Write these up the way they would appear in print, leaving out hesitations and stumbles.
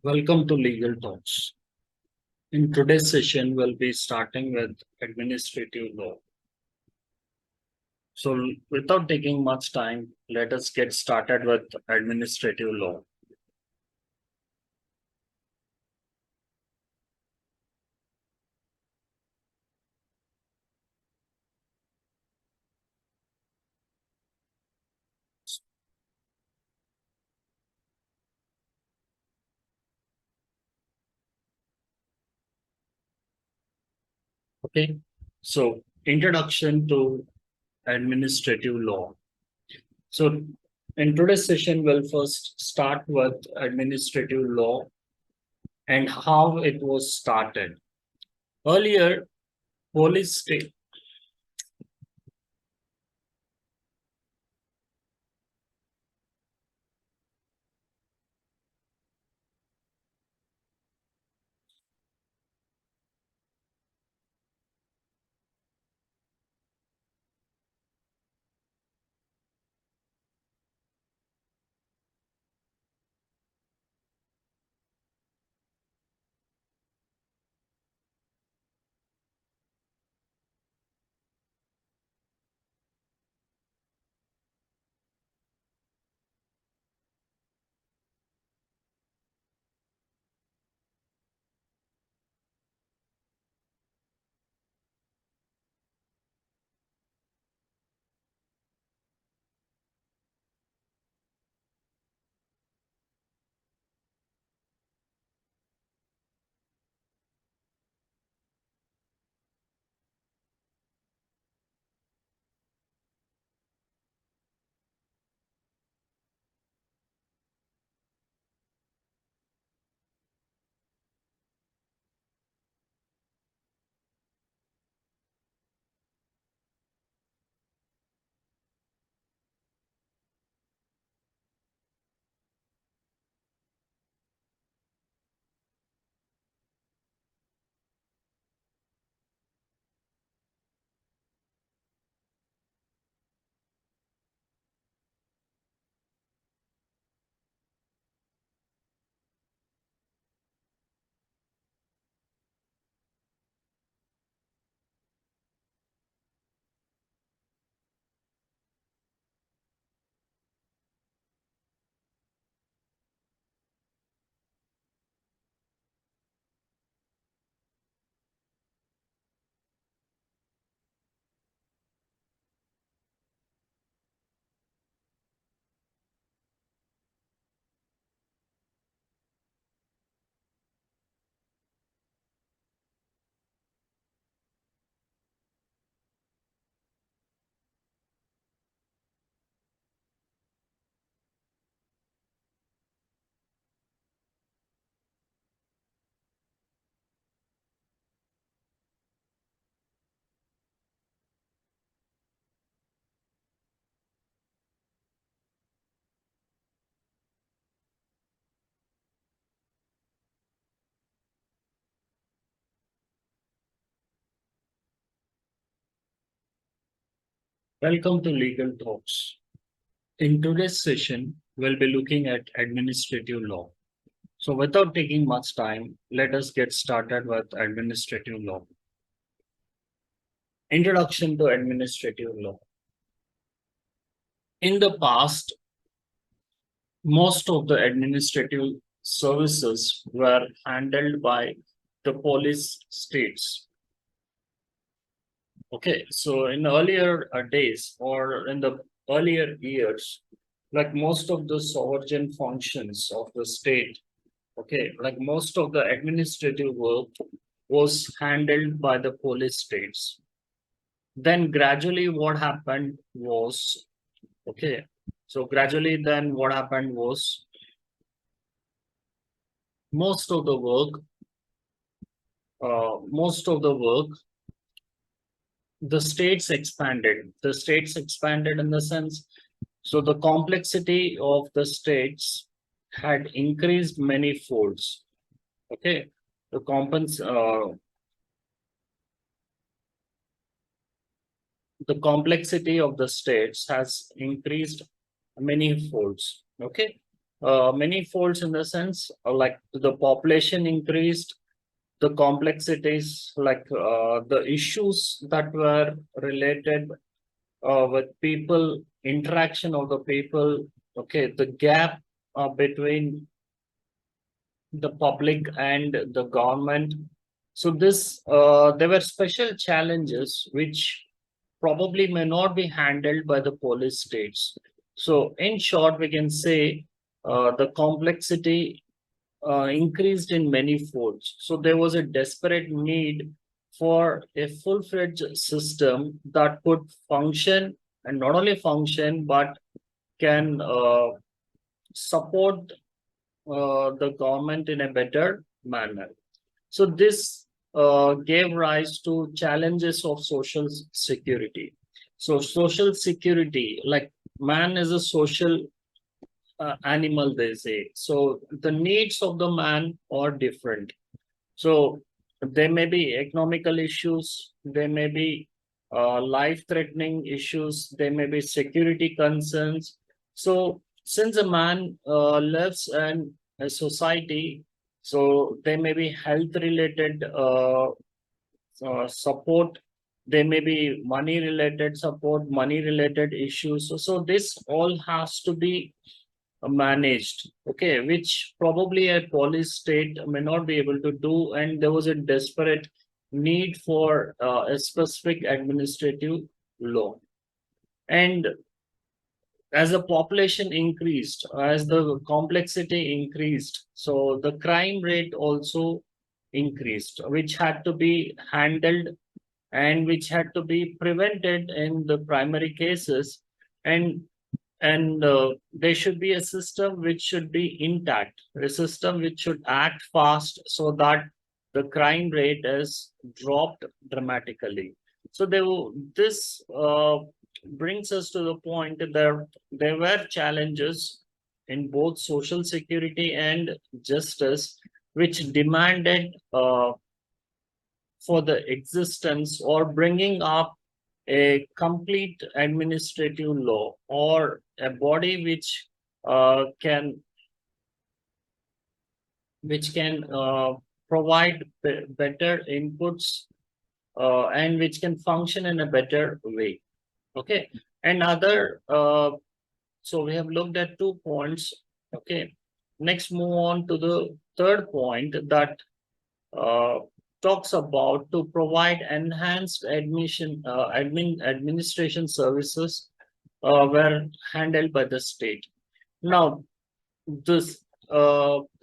Welcome to Legal Talks. In today's session, we'll be starting with administrative law. So, without taking much time, let us get started with administrative law. Okay. So, introduction to administrative law. So, in today's session, we'll first start with administrative law and how it was started. Earlier, police state. Welcome to Legal Talks. In today's session, we'll be looking at administrative law. So, without taking much time, let us get started with administrative law. Introduction to administrative law. In the past, most of the administrative services were handled by the police states. Okay, so in earlier days or in the earlier years, like most of the sovereign functions of the state, okay, like most of the administrative work was handled by the police states. Then gradually what happened was, okay, so gradually then what happened was most of the work, most of the work, the states expanded in the sense, so the complexity of the states had increased many folds. Okay, the the complexity of the states has increased many folds. Okay, Many folds in the sense like the population increased, the complexities, like the issues that were related with people, interaction of the people, okay, the gap between the public and the government. So this there were special challenges which probably may not be handled by the police states. So in short, we can say the complexity increased in many folds. So there was a desperate need for a full-fledged system that could function, and not only function but can support the government in a better manner. So this gave rise to challenges of social security. So social security, like man is a social animal, they say. So the needs of the man are different. So there may be economical issues, there may be life-threatening issues, there may be security concerns. So since a man lives in a society, so there may be health-related support, there may be money-related support, money-related issues. So this all has to be managed, okay, which probably a police state may not be able to do, and there was a desperate need for a specific administrative law. And as the population increased, as the complexity increased, so the crime rate also increased, which had to be handled and which had to be prevented in the primary cases. And there should be a system which should be intact, a system which should act fast so that the crime rate is dropped dramatically. So this brings us to the point that there were challenges in both social security and justice, which demanded for the existence or bringing up a complete administrative law or a body which can provide better inputs and which can function in a better way. Okay, and other so we have looked at 2 points. Okay, next move on to the third point that uh, talks about to provide enhanced administration services were handled by the state. Now, this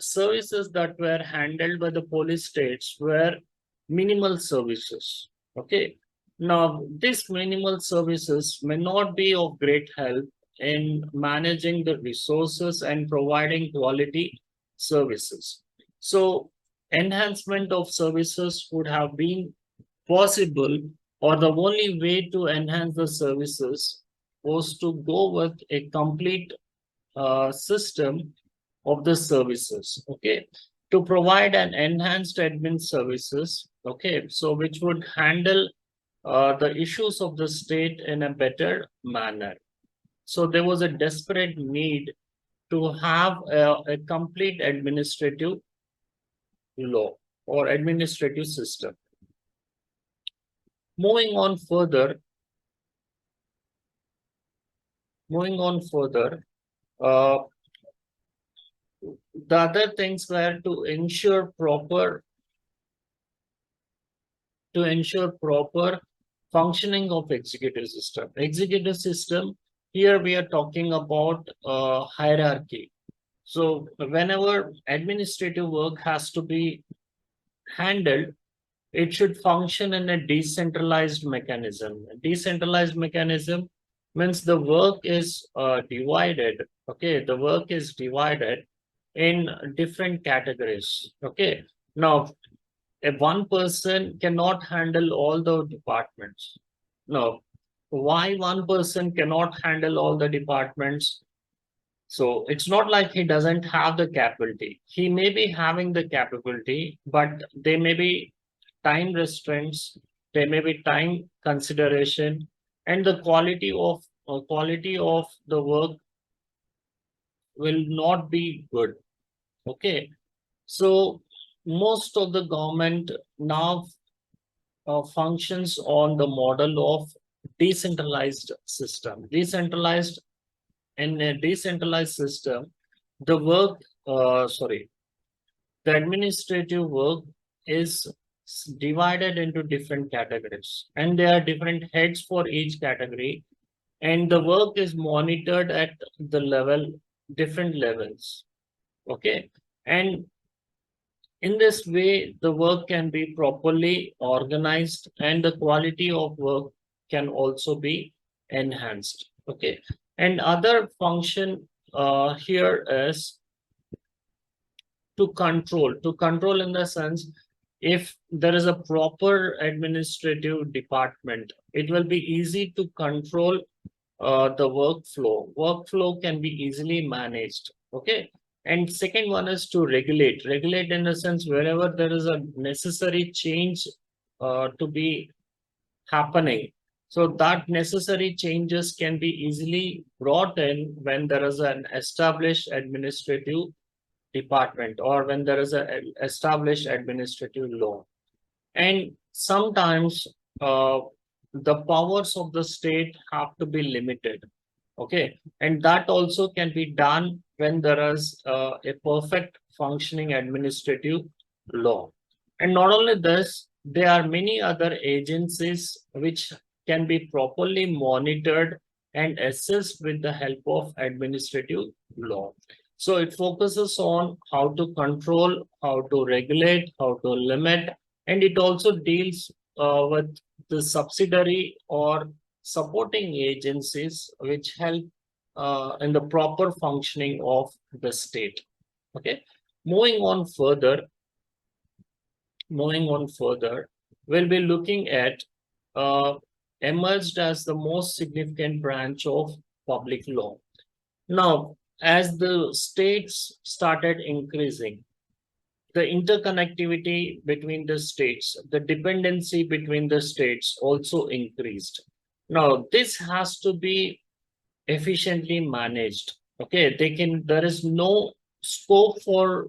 services that were handled by the police states were minimal services. Okay. Now, these minimal services may not be of great help in managing the resources and providing quality services. So, enhancement of services would have been possible, or the only way to enhance the services was to go with a complete system of the services, okay, to provide an enhanced admin services, okay, so which would handle the issues of the state in a better manner. So there was a desperate need to have a complete administrative law or administrative system. Moving on further, moving on further, uh, the other things were to ensure proper functioning of executive system. Executive system, here we are talking about hierarchy. So whenever administrative work has to be handled, it should function in a decentralized mechanism. Decentralized mechanism means the work is divided. Okay, the work is divided in different categories. Okay, now if one person cannot handle all the departments. No, why one person cannot handle all the departments? So it's not like he doesn't have the capability. He may be having the capability, but there may be time restraints, there may be time consideration, and the quality of the work will not be good. Okay, so most of the government now functions on the model of decentralized system. Decentralized In a decentralized system, the work, sorry, the administrative work is divided into different categories, and there are different heads for each category, and the work is monitored at the level, different levels. Okay, and in this way, the work can be properly organized and the quality of work can also be enhanced. Okay. And other function here is to control in the sense, if there is a proper administrative department, it will be easy to control the workflow. Workflow can be easily managed. Okay. And second one is to regulate. Regulate in the sense, wherever there is a necessary change to be happening. So that necessary changes can be easily brought in when there is an established administrative department or when there is an established administrative law. And sometimes the powers of the state have to be limited. Okay. And that also can be done when there is a perfect functioning administrative law. And not only this, there are many other agencies which can be properly monitored and assessed with the help of administrative law. So it focuses on how to control, how to regulate, how to limit, and it also deals with the subsidiary or supporting agencies which help in the proper functioning of the state. Okay, moving on further, moving on further, we'll be looking at uh, emerged as the most significant branch of public law. Now, as the states started increasing, the interconnectivity between the states, the dependency between the states also increased. Now, this has to be efficiently managed. Okay, there is no scope for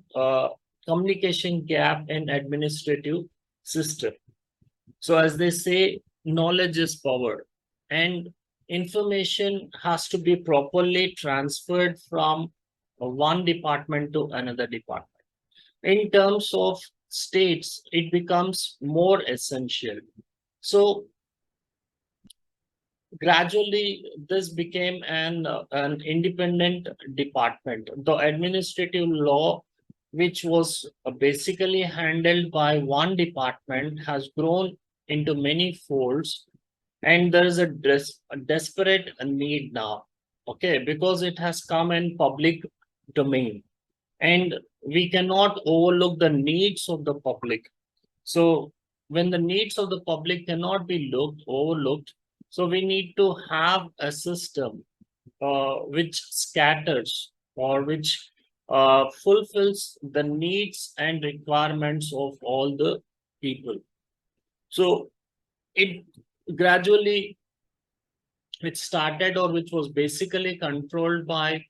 communication gap in administrative system. So as they say, knowledge is power, and information has to be properly transferred from one department to another department. In terms of states, it becomes more essential. So gradually, this became an independent department. The administrative law, which was basically handled by one department, has grown into many folds, and there is a desperate need now. Okay, because it has come in public domain, and we cannot overlook the needs of the public. So when the needs of the public cannot be overlooked, so we need to have a system which scatters or which fulfills the needs and requirements of all the people. So it gradually, which started or which was basically controlled by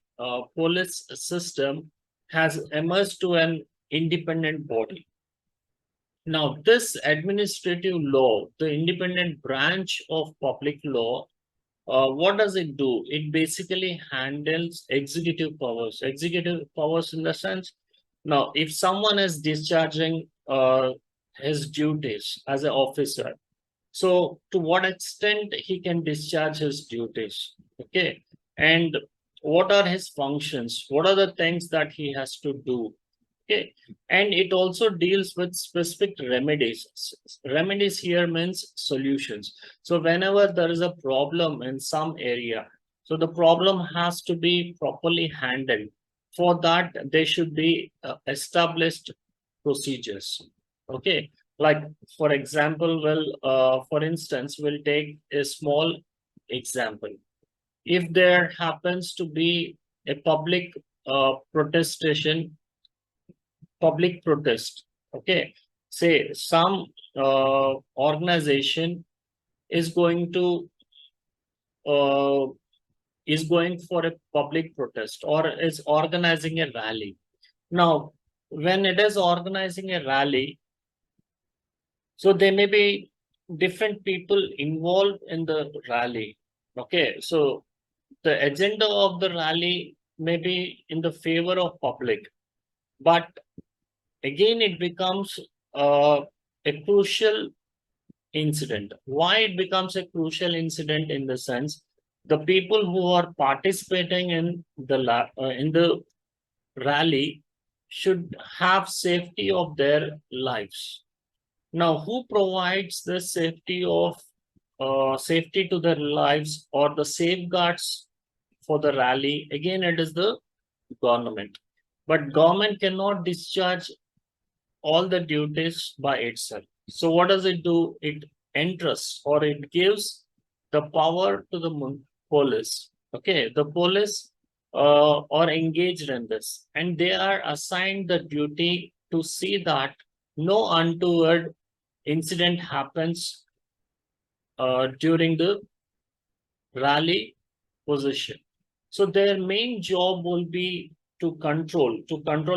police system, has emerged to an independent body. Now, this administrative law, the independent branch of public law, what does it do? It basically handles executive powers. Executive powers in the sense, now, if someone is discharging his duties as an officer, so to what extent he can discharge his duties? Okay. And what are his functions? What are the things that he has to do? Okay. And it also deals with specific remedies. Remedies here means solutions. So whenever there is a problem in some area, so the problem has to be properly handled. For that, there should be established procedures. Okay. Like, for example, for instance, we'll take a small example. If there happens to be a protestation public protest. Okay. Say some organization is going to uh, is going for a public protest or is organizing a rally. Now, when it is organizing a rally, so there may be different people involved in the rally. Okay, so the agenda of the rally may be in the favor of public, but again it becomes a crucial incident. Why it becomes a crucial incident in the sense the people who are participating in the in the rally should have safety of their lives. Now, who provides the safety to their lives or the safeguards for the rally? Again, it is the government. But government cannot discharge all the duties by itself. So what does it do? It entrusts or it gives the power to the police. Okay, the police are engaged in this, and they are assigned the duty to see that no untoward incident happens during the rally position. So their main job will be to control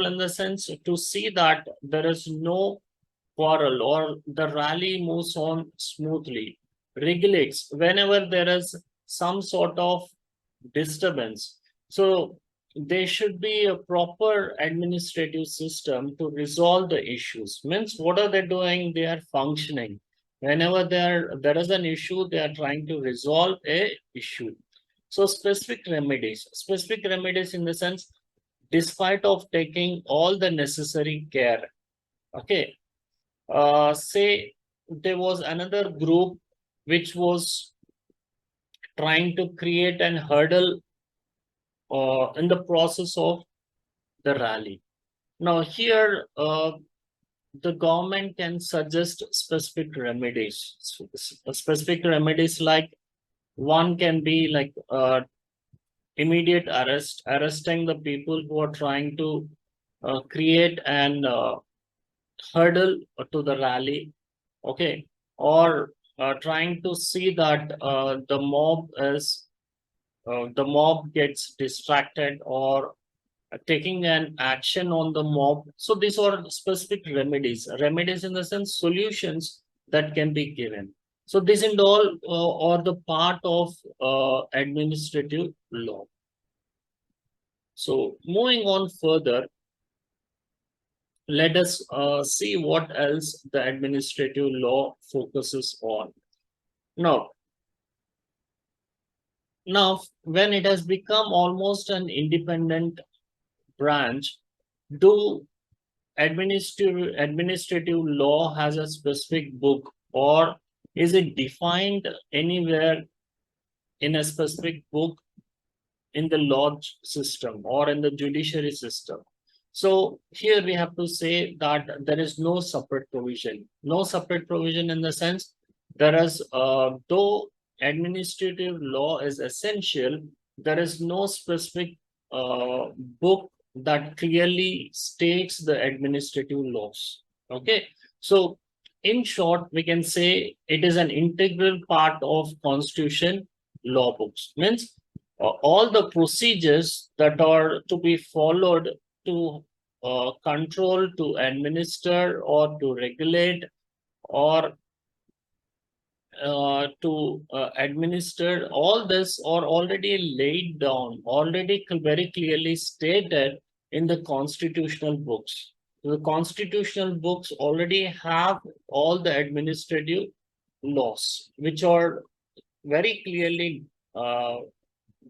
in the sense to see that there is no quarrel or the rally moves on smoothly, regulates whenever there is some sort of disturbance. So there should be a proper administrative system to resolve the issues. Means what are they doing? They are functioning. Whenever there is an issue, they are trying to resolve a issue. So specific remedies in the sense, despite of taking all the necessary care. Okay, say there was another group which was trying to create an hurdle in the process of the rally. Now here, the government can suggest specific remedies. Specific remedies like one can be like immediate arresting the people who are trying to create an hurdle to the rally. Okay, or trying to see that the mob gets distracted or taking an action on the mob. So these are specific remedies in the sense solutions that can be given. So this and all are the part of administrative law. So moving on further, let us see what else the administrative law focuses on. Now, when it has become almost an independent branch, do administrative law has a specific book, or is it defined anywhere in a specific book in the law system or in the judiciary system? So here we have to say that there is no separate provision. No separate provision in the sense there is, though administrative law is essential, there is no specific book that clearly states the administrative laws. Okay, so in short, we can say it is an integral part of constitution law books. Means all the procedures that are to be followed to control, to administer, or to regulate, or to administer, all this are already laid down, already very clearly stated in the constitutional books. The constitutional books already have all the administrative laws, which are very clearly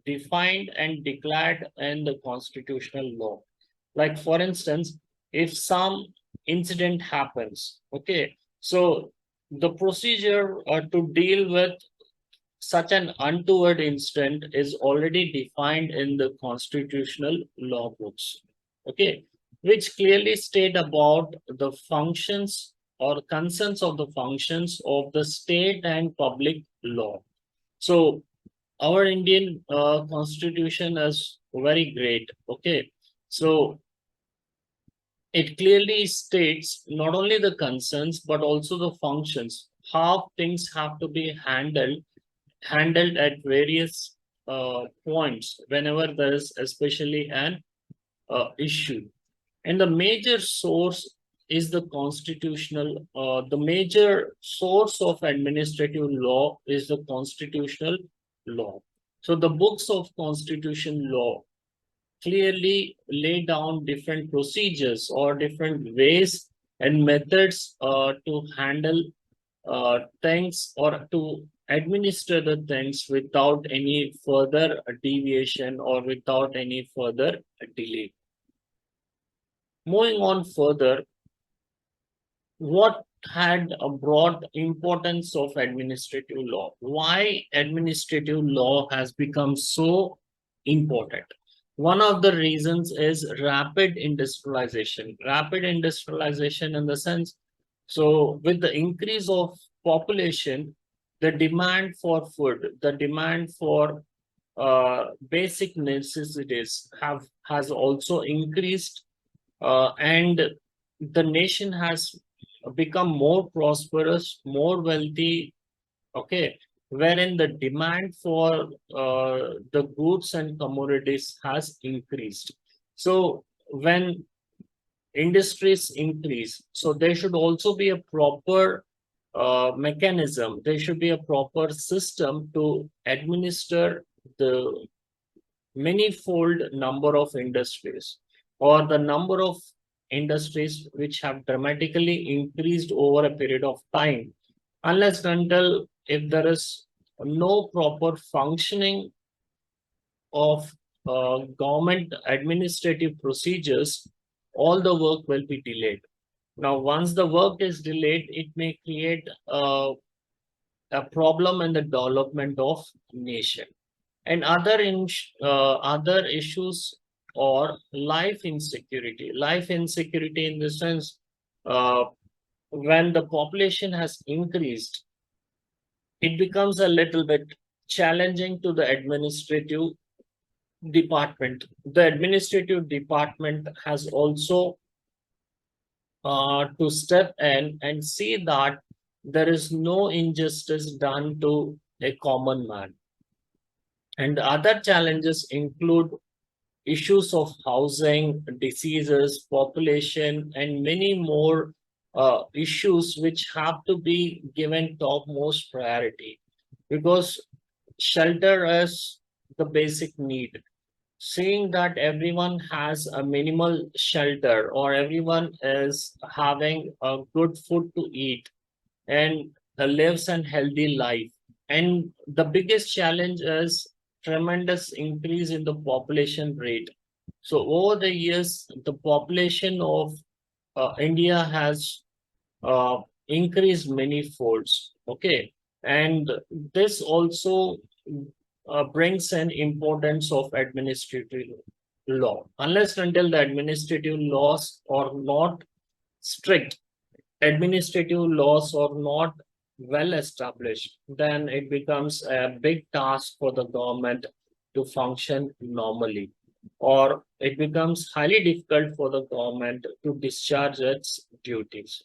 defined and declared in the constitutional law. Like for instance, if some incident happens, okay, so the procedure to deal with such an untoward incident is already defined in the constitutional law books, okay, which clearly state about the functions or concerns of the functions of the state and public law. So our Indian constitution is very great. Okay, so it clearly states not only the concerns but also the functions, how things have to be handled at various points whenever there is especially an issue. And the major source is the major source of administrative law is the constitutional law. So the books of constitution law clearly lay down different procedures or different ways and methods to handle things or to administer the things without any further deviation or without any further delay. Moving on further, what had a broad importance of administrative law? Why administrative law has become so important? One of the reasons is rapid industrialization. Rapid industrialization in the sense, so with the increase of population, the demand for food, the demand for basic necessities has also increased, and the nation has become more prosperous, more wealthy, okay, wherein the demand for the goods and commodities has increased. So when industries increase, so there should also be a proper mechanism, there should be a proper system to administer the manifold number of industries or the number of industries which have dramatically increased over a period of time, unless and until if there is no proper functioning of government administrative procedures, all the work will be delayed. Now once the work is delayed, it may create a problem in the development of nation. And other issues or life insecurity in the sense, uh, when the population has increased, it becomes a little bit challenging to the administrative department. The administrative department has also to step in and see that there is no injustice done to a common man. And other challenges include issues of housing, diseases, population, and many more issues which have to be given topmost priority, because shelter is the basic need. Seeing that everyone has a minimal shelter or everyone is having a good food to eat and lives a healthy life. And the biggest challenge is tremendous increase in the population rate. So over the years, the population of India has uh, increased many folds. Okay, and this also brings an importance of administrative law. Unless and until the administrative laws are not strict, administrative laws are not well established, then it becomes a big task for the government to function normally, or it becomes highly difficult for the government to discharge its duties.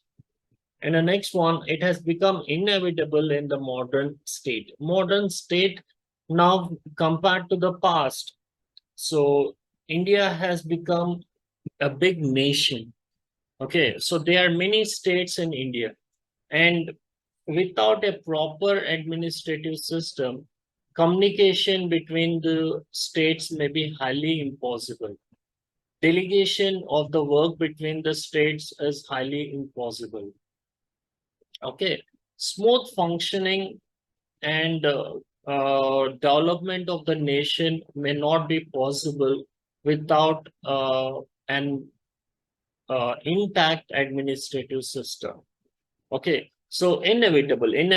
And the next one, it has become inevitable in the modern state. Modern state now compared to the past. So India has become a big nation. Okay, so there are many states in India, and without a proper administrative system, communication between the states may be highly impossible. Delegation of the work between the states is highly impossible. Okay, smooth functioning and development of the nation may not be possible without an intact administrative system. Okay, so inevitable in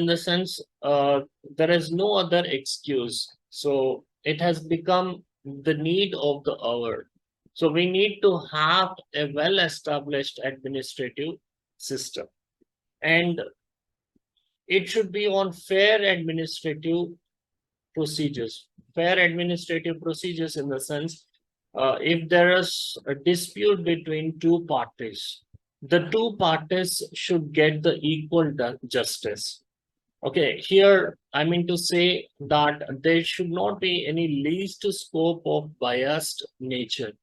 the sense, there is no other excuse. So it has become the need of the hour. So we need to have a well-established administrative system, and it should be on fair administrative procedures. Fair administrative procedures in the sense, if there is a dispute between two parties, the two parties should get the equal justice. Okay, here I mean to say that there should not be any least scope of biased nature.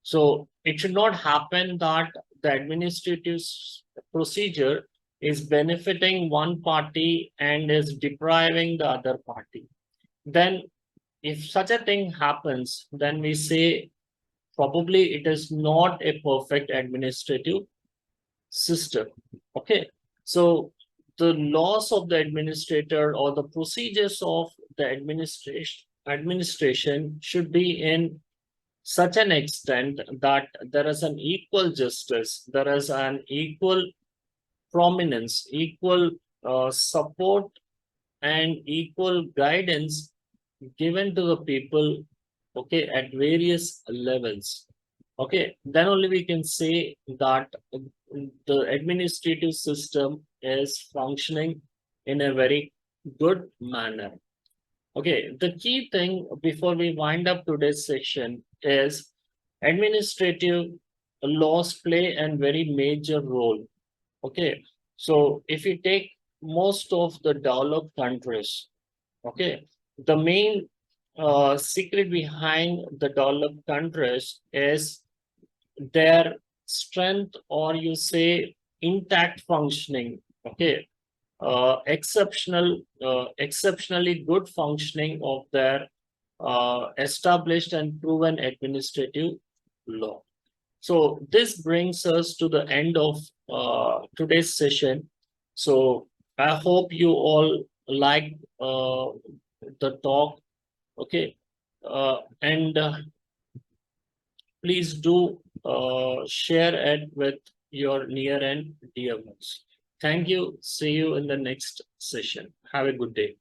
So it should not happen that the administrative procedure is benefiting one party and is depriving the other party. Then, if such a thing happens, then we say probably it is not a perfect administrative system. Okay. So the laws of the administrator or the procedures of the administration should be in such an extent that there is an equal justice, there is an equal prominence, equal support, and equal guidance given to the people, okay, at various levels. Okay, then only we can say that the administrative system is functioning in a very good manner. Okay, the key thing before we wind up today's session is administrative laws play a very major role. Okay, so if you take most of the developed countries, okay, the main secret behind the developed countries is their strength, or you say intact functioning. Okay, exceptionally good functioning of their established and proven administrative law. So this brings us to the end of today's session. So I hope you all like the talk. Okay, and please do share it with your near and dear ones. Thank you. See you in the next session. Have a good day.